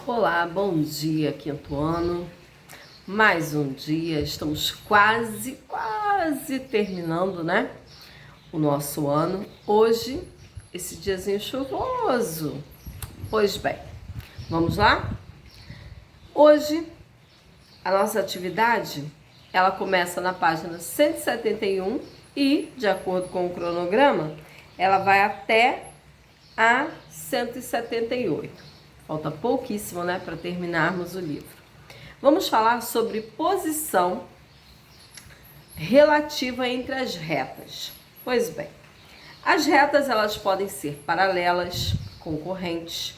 Olá, bom dia, quinto ano. Mais um dia, estamos quase terminando, né? O nosso ano. Hoje, esse diazinho chuvoso. Pois bem, vamos lá? Hoje, a nossa atividade, ela começa na página 171 e, de acordo com o cronograma, ela vai até a 178. Falta pouquíssimo, né, para terminarmos o livro. Vamos falar sobre posição relativa entre as retas. Pois bem, as retas elas podem ser paralelas, concorrentes,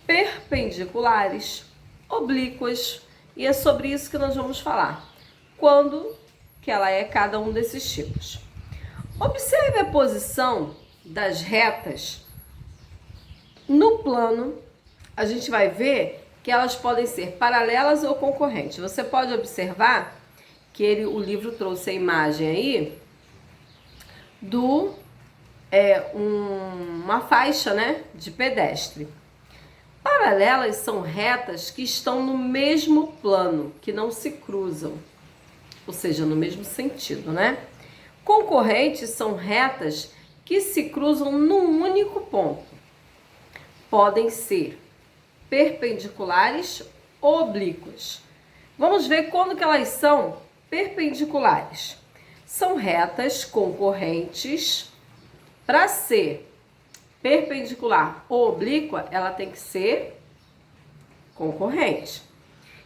perpendiculares, oblíquas, e é sobre isso que nós vamos falar. Quando que ela é cada um desses tipos. Observe a posição das retas no plano. A gente vai ver que elas podem ser paralelas ou concorrentes. Você pode observar que o livro trouxe a imagem aí uma faixa, né, de pedestre. Paralelas são retas que estão no mesmo plano, que não se cruzam, ou seja, no mesmo sentido, né? Concorrentes são retas que se cruzam num único ponto. Podem ser perpendiculares ou oblíquas. Vamos ver quando que elas são perpendiculares. São retas concorrentes. Para ser perpendicular ou oblíqua, ela tem que ser concorrente.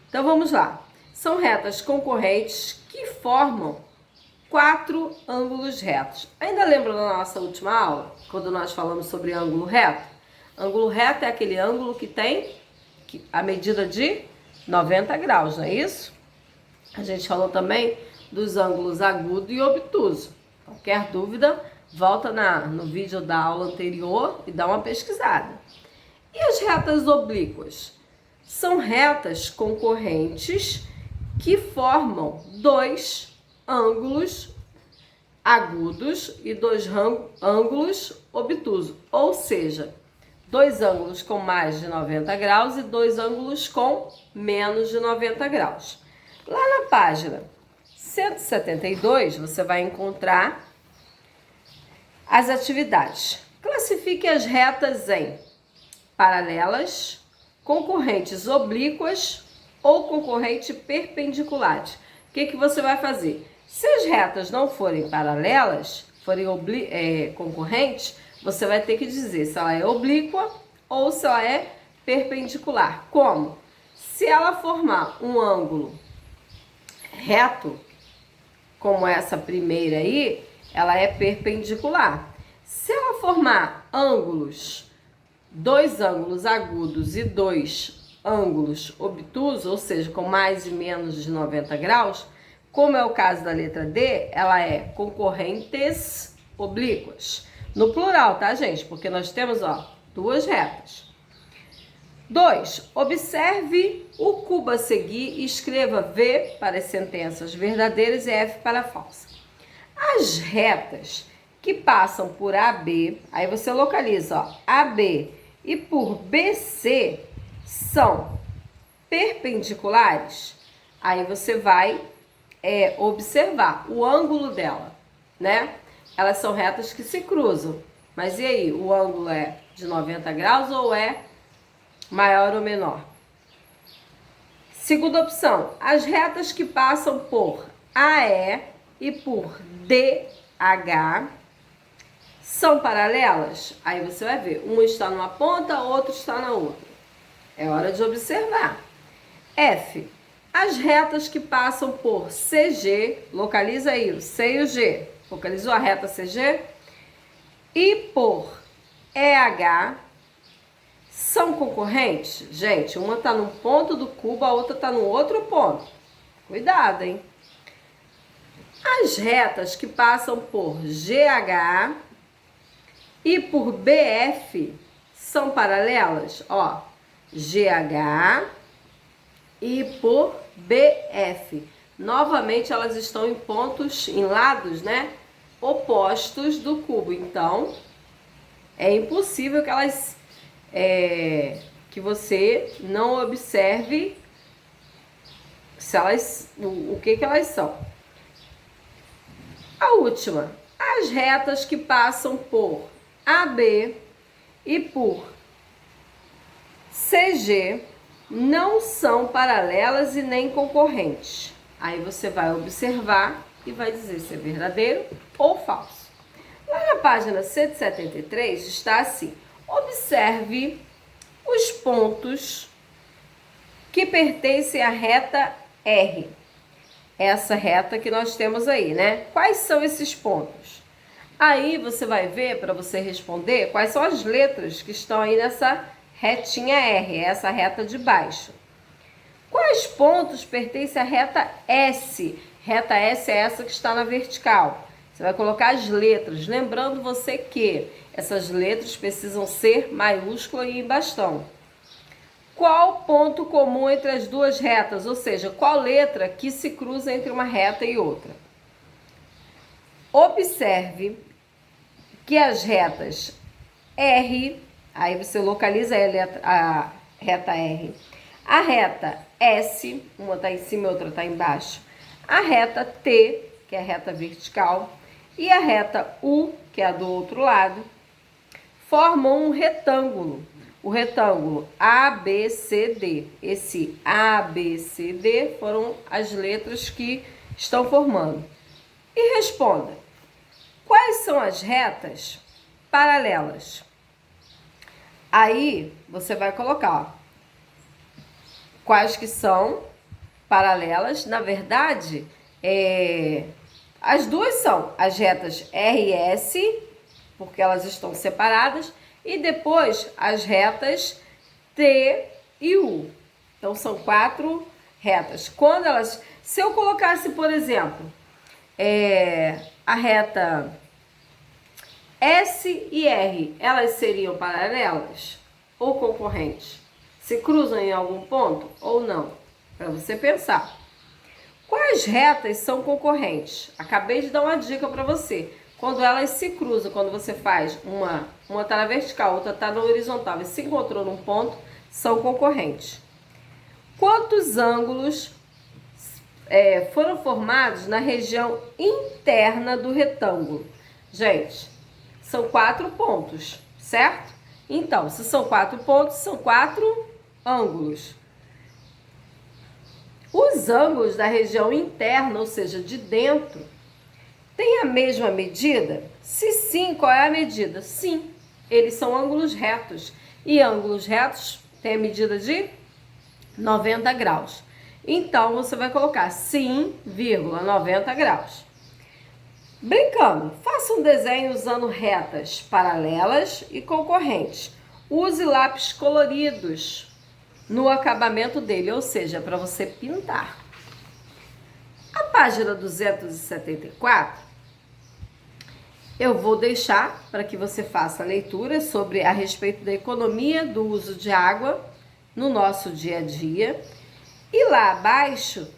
Então vamos lá. São retas concorrentes que formam 4 ângulos retos. Ainda lembra da nossa última aula, quando nós falamos sobre ângulo reto? Ângulo reto é aquele ângulo que tem a medida de 90 graus, não é isso? A gente falou também dos ângulos agudo e obtuso. Qualquer dúvida, volta no vídeo da aula anterior e dá uma pesquisada. E as retas oblíquas? São retas concorrentes que formam 2 ângulos agudos e 2 ângulos obtusos, ou seja, 2 ângulos com mais de 90 graus e 2 ângulos com menos de 90 graus. Lá na página 172, você vai encontrar as atividades. Classifique as retas em paralelas, concorrentes oblíquas ou concorrentes perpendiculares. O que você vai fazer? Se as retas não forem paralelas, forem concorrentes, você vai ter que dizer se ela é oblíqua ou se ela é perpendicular. Como? Se ela formar um ângulo reto, como essa primeira aí, ela é perpendicular. Se ela formar dois ângulos agudos e 2 ângulos obtusos, ou seja, com mais e menos de 90 graus, como é o caso da letra D, ela é concorrentes oblíquas. No plural, tá, gente? Porque nós temos, 2 retas. 2. Observe o cubo a seguir e escreva V para as sentenças verdadeiras e F para falsa. As retas que passam por AB, aí você localiza, AB e por BC são perpendiculares. Aí você vai observar o ângulo dela, né? Elas são retas que se cruzam. Mas e aí, o ângulo é de 90 graus ou é maior ou menor? Segunda opção, as retas que passam por AE e por DH são paralelas? Aí você vai ver, uma está numa ponta, outro está na outra. É hora de observar. F, as retas que passam por CG, localiza aí o C e o G. Localizou a reta CG? E por EH são concorrentes? Gente, uma está num ponto do cubo, a outra está no outro ponto. Cuidado, hein? As retas que passam por GH e por BF são paralelas? GH e por BF. Novamente, elas estão em lados, né, opostos do cubo. Então, é impossível que que você não observe se elas, o que elas são. A última, as retas que passam por AB e por CG não são paralelas e nem concorrentes. Aí você vai observar e vai dizer se é verdadeiro ou falso. Lá na página 173 está assim: observe os pontos que pertencem à reta R. Essa reta que nós temos aí, né? Quais são esses pontos? Aí você vai ver, para você responder, quais são as letras que estão aí nessa retinha R, essa reta de baixo. Quais pontos pertencem à reta S? Reta S é essa que está na vertical. Você vai colocar as letras, lembrando você que essas letras precisam ser maiúscula e em bastão. Qual ponto comum entre as duas retas? Ou seja, qual letra que se cruza entre uma reta e outra? Observe que as retas R, aí você localiza a reta R, a reta S, uma está em cima e outra está embaixo, a reta T, que é a reta vertical, e a reta U, que é a do outro lado, formam um retângulo. O retângulo ABCD. Esse ABCD foram as letras que estão formando. E responda: quais são as retas paralelas? Aí você vai colocar, ó, quais que são paralelas. Na verdade, as duas são as retas R e S, porque elas estão separadas, e depois as retas T e U. Então são 4 retas. Quando elas, se eu colocasse, por exemplo, a reta S e R, elas seriam paralelas ou concorrentes? Se cruzam em algum ponto ou não? Para você pensar. Quais retas são concorrentes? Acabei de dar uma dica para você. Quando elas se cruzam, quando você faz uma está na vertical, outra está na horizontal e se encontrou num ponto, são concorrentes. Quantos ângulos foram formados na região interna do retângulo? Gente, são 4 pontos, certo? Então, se são 4 pontos, são 4 ângulos. Os ângulos da região interna, ou seja, de dentro, têm a mesma medida? Se sim, qual é a medida? Sim, eles são ângulos retos. E ângulos retos têm a medida de 90 graus. Então, você vai colocar sim, 90 graus. Brincando, faça um desenho usando retas paralelas e concorrentes. Use lápis coloridos no acabamento dele, ou seja, para você pintar. A página 274, eu vou deixar para que você faça a leitura sobre a respeito da economia do uso de água no nosso dia a dia. E lá abaixo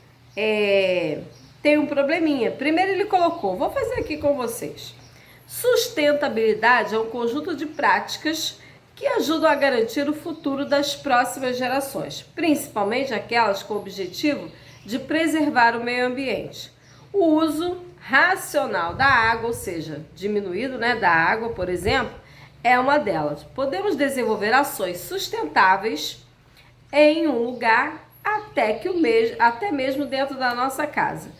tem um probleminha. Primeiro ele colocou, vou fazer aqui com vocês. Sustentabilidade é um conjunto de práticas que ajudam a garantir o futuro das próximas gerações, principalmente aquelas com o objetivo de preservar o meio ambiente. O uso racional da água, ou seja, diminuído, da água, por exemplo, é uma delas. Podemos desenvolver ações sustentáveis em um lugar até mesmo dentro da nossa casa.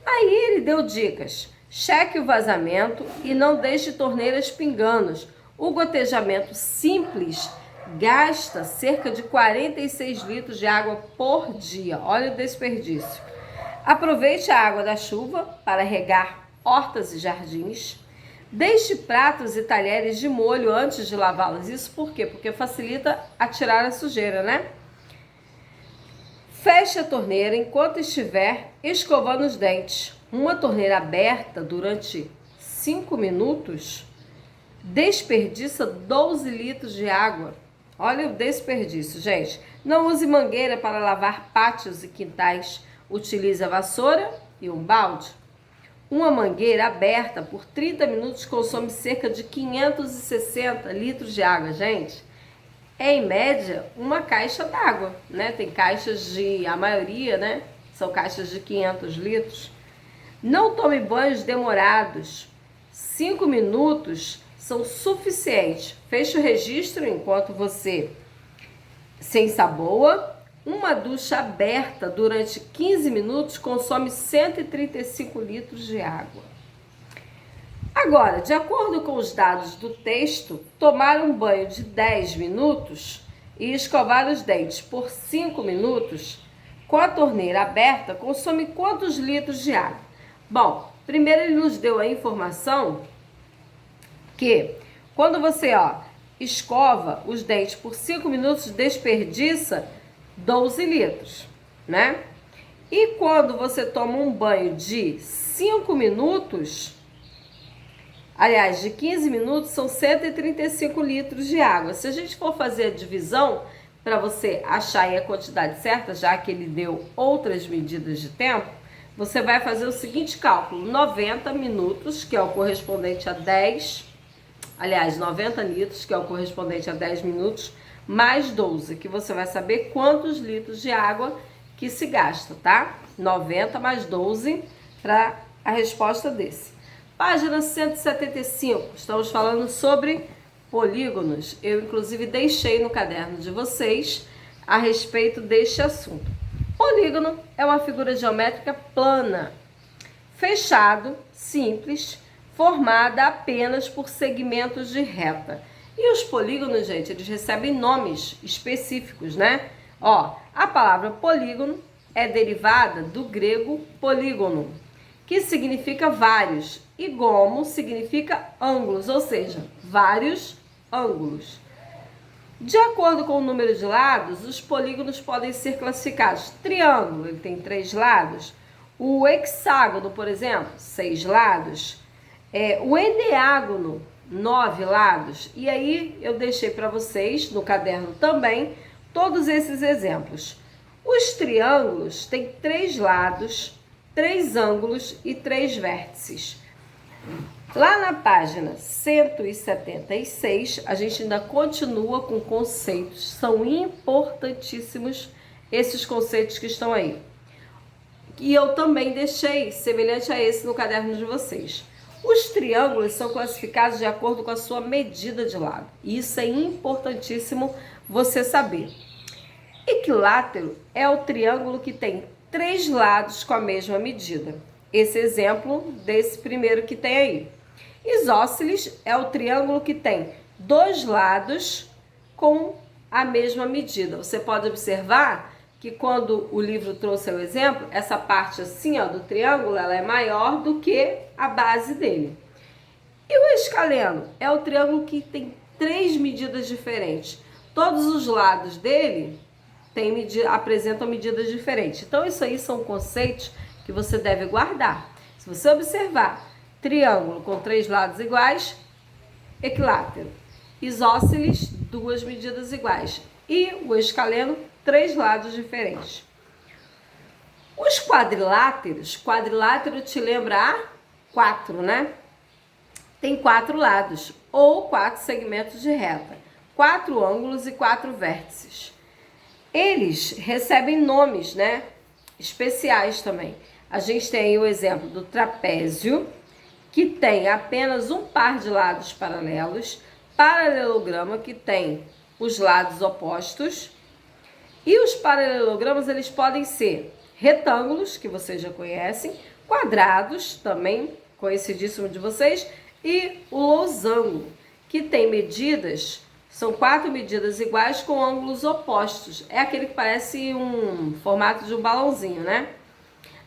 Aí ele deu dicas. Cheque o vazamento e não deixe torneiras pingando. O gotejamento simples gasta cerca de 46 litros de água por dia. Olha o desperdício. Aproveite a água da chuva para regar hortas e jardins. Deixe pratos e talheres de molho antes de lavá-los. Isso por quê? Porque facilita a tirar a sujeira, Feche a torneira enquanto estiver escovando os dentes. Uma torneira aberta durante 5 minutos desperdiça 12 litros de água. Olha o desperdício, gente. Não use mangueira para lavar pátios e quintais. Utilize a vassoura e um balde. Uma mangueira aberta por 30 minutos consome cerca de 560 litros de água, gente. é em média uma caixa d'água, né? Tem caixas a maioria, né? São caixas de 500 litros. Não tome banhos demorados. 5 minutos são suficientes. Feche o registro enquanto você se ensaboa. Uma ducha aberta durante 15 minutos consome 135 litros de água. Agora, de acordo com os dados do texto, tomar um banho de 10 minutos e escovar os dentes por 5 minutos com a torneira aberta consome quantos litros de água? Bom, primeiro ele nos deu a informação que quando você escova os dentes por 5 minutos, desperdiça 12 litros, né? E quando você toma um banho de 5 minutos, aliás, de 15 minutos, são 135 litros de água. Se a gente for fazer a divisão, para você achar aí a quantidade certa, já que ele deu outras medidas de tempo, você vai fazer o seguinte cálculo: 90 minutos, que é o correspondente a 90 litros, que é o correspondente a 10 minutos, mais 12, que você vai saber quantos litros de água que se gasta, tá? 90 mais 12 para a resposta desse. Página 175, estamos falando sobre polígonos. Eu, inclusive, deixei no caderno de vocês a respeito deste assunto. Polígono é uma figura geométrica plana, fechado, simples, formada apenas por segmentos de reta. E os polígonos, gente, eles recebem nomes específicos, né? A palavra polígono é derivada do grego polígono, que significa vários, e gomo significa ângulos, ou seja, vários ângulos. De acordo com o número de lados, os polígonos podem ser classificados. Triângulo, ele tem 3 lados. O hexágono, por exemplo, 6 lados. O enneágono, 9 lados. E aí eu deixei para vocês, no caderno também, todos esses exemplos. Os triângulos têm 3 lados, 3 ângulos e 3 vértices. Lá na página 176, a gente ainda continua com conceitos. São importantíssimos esses conceitos que estão aí. E eu também deixei semelhante a esse no caderno de vocês. Os triângulos são classificados de acordo com a sua medida de lado. Isso é importantíssimo você saber. Equilátero é o triângulo que tem 3 lados com a mesma medida. Esse exemplo desse primeiro que tem aí. Isósceles é o triângulo que tem 2 lados com a mesma medida. Você pode observar que quando o livro trouxe o exemplo, essa parte assim do triângulo, ela é maior do que a base dele. E o escaleno é o triângulo que tem 3 medidas diferentes. Todos os lados dele apresentam medidas diferentes. Então isso aí são conceitos que você deve guardar. Se você observar triângulo com 3 lados iguais, equilátero. Isósceles, 2 medidas iguais. E o escaleno, 3 lados diferentes. Os quadriláteros, quadrilátero te lembra 4, né? Tem 4 lados, ou 4 segmentos de reta, 4 ângulos e 4 vértices. Eles recebem nomes, né? Especiais também. A gente tem aí o exemplo do trapézio, que tem apenas um par de lados paralelos, paralelograma, que tem os lados opostos, e os paralelogramas eles podem ser retângulos, que vocês já conhecem, quadrados, também conhecidíssimo de vocês, e o losango, que tem medidas, são 4 medidas iguais com ângulos opostos. É aquele que parece um formato de um balãozinho, né?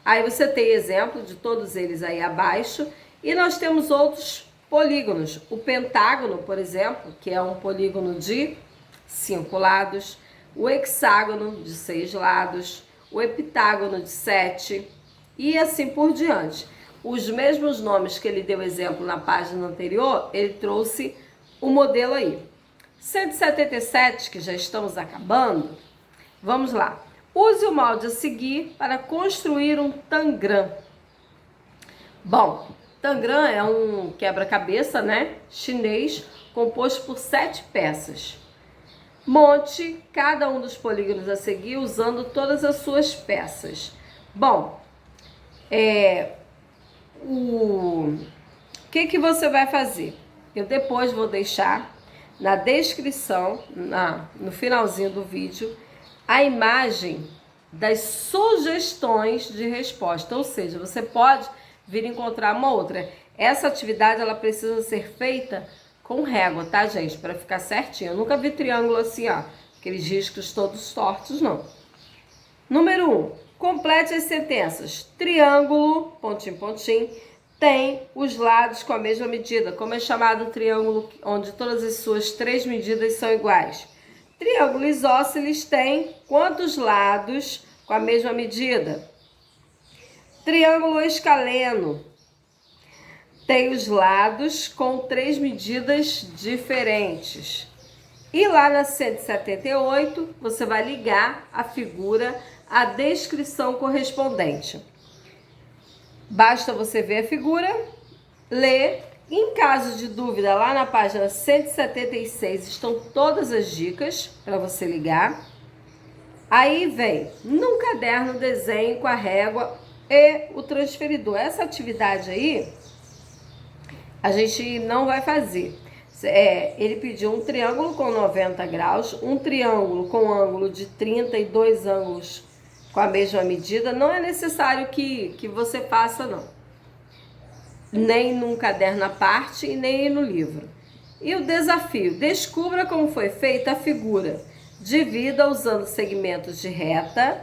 Aí você tem exemplo de todos eles aí abaixo. E nós temos outros polígonos. O pentágono, por exemplo, que é um polígono de 5 lados. O hexágono, de 6 lados. O heptágono, de 7. E assim por diante. Os mesmos nomes que ele deu exemplo na página anterior, ele trouxe o modelo aí. 177, que já estamos acabando. Vamos lá. Use o molde a seguir para construir um tangram. Bom, tangram é um quebra-cabeça, né, chinês, composto por 7 peças. Monte cada um dos polígonos a seguir usando todas as suas peças. Bom, o que você vai fazer? Eu depois vou deixar na descrição, no finalzinho do vídeo, a imagem das sugestões de resposta. Ou seja, você pode vir encontrar uma outra. Essa atividade ela precisa ser feita com régua, tá, gente? Para ficar certinho. Eu nunca vi triângulo assim, ó. Aqueles riscos todos tortos, não. Número 1. Complete as sentenças. Triângulo, pontinho, pontinho, tem os lados com a mesma medida. Como é chamado um triângulo onde todas as suas 3 medidas são iguais? Triângulo isósceles tem quantos lados com a mesma medida? Triângulo escaleno tem os lados com 3 medidas diferentes. E lá na 178, você vai ligar a figura à descrição correspondente. Basta você ver a figura, ler. Em caso de dúvida, lá na página 176 estão todas as dicas para você ligar. Aí vem, num caderno, desenhe com a régua e o transferidor. Essa atividade aí, a gente não vai fazer. Ele pediu um triângulo com 90 graus, um triângulo com ângulo de 30 e 2 ângulos com a mesma medida. Não é necessário que você faça, não. Nem num caderno à parte e nem no livro. E o desafio: descubra como foi feita a figura. Divida usando segmentos de reta.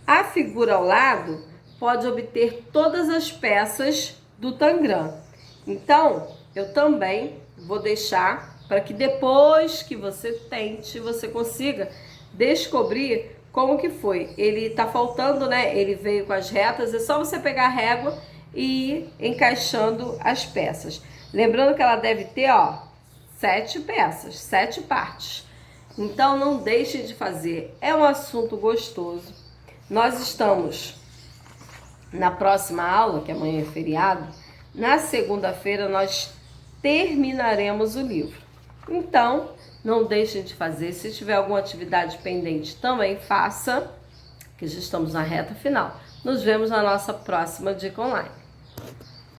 A figura ao lado pode obter todas as peças do tangram. Então, eu também vou deixar para que depois que você tente, você consiga descobrir como que foi. Ele tá faltando, né? Ele veio com as retas, é só você pegar a régua e ir encaixando as peças. Lembrando que ela deve ter, ó, 7 peças, 7 partes. Então não deixe de fazer. É um assunto gostoso. Nós estamos na próxima aula, que amanhã é feriado. Na segunda-feira nós terminaremos o livro. Então, não deixem de fazer. Se tiver alguma atividade pendente, também faça, que já estamos na reta final. Nos vemos na nossa próxima dica online.